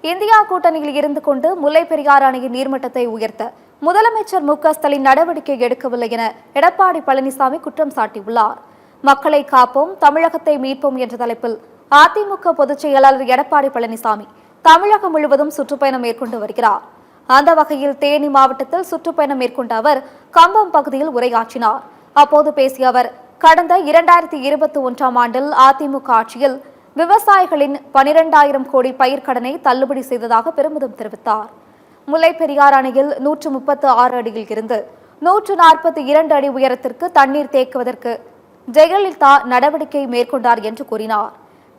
India கூட்டணியில் இருந்து கொண்டு முல்லை பெரியாறு அணையின் நீர்மட்டத்தை உயர்த்த முதலமைச்சர் மு.க.ஸ்டாலின் நடவடிக்கை எடுக்கவில்லை என எடப்பாடி பழனிசாமி குற்றம் சாட்டியுள்ளார். மக்களை காப்போம், தமிழகத்தை மீட்போம் என்ற தலைப்பில் அதிமுக பொதுச் செயலாளர் எடப்பாடி பழனிசாமி தமிழகம் முழுவதும் சுற்றுப்பயணம் மேற்கொண்டு வருகிறார். அந்த வகையில் தேனி மாவட்டத்தில் சுற்றுப்பயணம் மேற்கொண்ட அவர் கம்பம் பகுதியில் உரையாற்றினார். அப்போது பேசிய அவர், கடந்த 2021ஆம் ஆண்டில் அதிமுக ஆட்சியில் விவசாயிகளின் 12,000 கோடி பயிர்க்கடனை தள்ளுபடி செய்ததாக பெருமிதம் தெரிவித்தார். முல்லை பெரியாறு அணையில் 136 அடியில் இருந்து 142 அடி உயரத்திற்கு தண்ணீர் தேக்குவதற்கு ஜெயலலிதா நடவடிக்கை மேற்கொண்டார் என்று கூறினார்.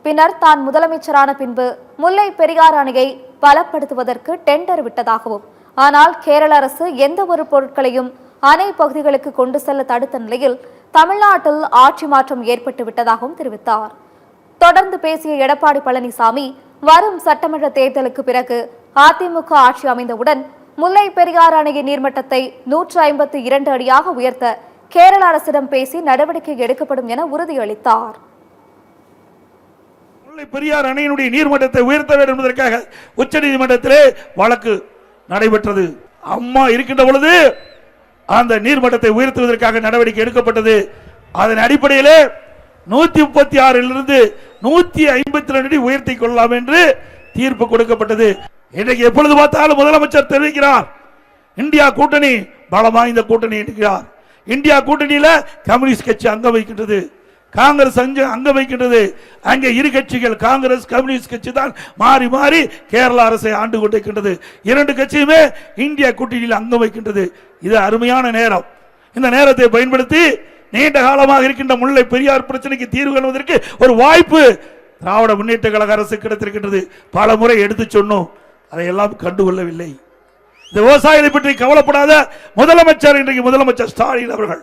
பின்னர் தான் முதலமைச்சரான பின்பு முல்லை பெரியாறு அணையை பலப்படுத்துவதற்கு டெண்டர் விட்டதாகவும், ஆனால் கேரள அரசு எந்த ஒரு பொருட்களையும் அணை பகுதிகளுக்கு கொண்டு செல்ல தடுத்த நிலையில் தமிழ்நாட்டில் ஆட்சி மாற்றம் ஏற்பட்டு விட்டதாகவும் தெரிவித்தார். தொடர்ந்து பேசிய எடப்பாடி பழனிசாமி, வரும் சட்டமன்ற தேர்தலுக்கு பிறகு அதிமுக ஆட்சி அமைந்தவுடன் முல்லை பெரியாறு அணையின் நீர்மட்டத்தை 152 அடியாக உயர்த்த கேரள அரசிடம் பேசி நடவடிக்கை எடுக்கப்படும் என உறுதியளித்தார். முல்லை பெரியாறு அணையினுடைய நீர்மட்டத்தை உயர்த்த வேண்டும் என்பதற்காக உச்சநீதிமன்றத்திலே வழக்கு நடைபெற்றது. அம்மா இருக்கின்ற பொழுது அந்த நீர்மட்டத்தை உயர்த்துவதற்காக நடவடிக்கை எடுக்கப்பட்டது. அதன் அடிப்படையிலே 136 152 அடி உயர்த்திக் கொள்ளலாம் என்று தீர்ப்பு கொடுக்கப்பட்டது. இன்றைக்கு எப்பொழுது பார்த்தாலும் முதலமைச்சர் தெரிவிக்கிறார், இந்தியா கூட்டணி பலம் வாய்ந்த கூட்டணி என்கிறார். இந்தியா கூட்டணியில கம்யூனிஸ்ட் கட்சி அங்க வைக்கின்றது, காங்கிரஸ் அங்க வைக்கின்றது. அங்கே இரு கட்சிகள் காங்கிரஸ் கம்யூனிஸ்ட் கட்சி தான் மாறி மாறி கேரள அரசை ஆண்டு கொண்டிருக்கின்றது. இரண்டு கட்சியுமே இந்தியா கூட்டணியில் அங்க வைக்கின்றது. இது அருமையான நேரம். இந்த நேரத்தை பயன்படுத்தி நீண்ட காலமாக இருக்கின்ற முல்லை பெரியார் பிரச்சனைக்கு தீர்வு காணுவதற்கு ஒரு வாய்ப்பு திராவிட முன்னேற்ற கழக அரசு கிடைத்திருக்கின்றது. பல முறை எடுத்து சொன்னோம், அதையெல்லாம் கண்டுகொள்ளவில்லை. இந்த விவசாயிகளை பற்றி கவலைப்படாத முதலமைச்சர் இன்றைக்கு முதலமைச்சர் ஸ்டாலின் அவர்கள்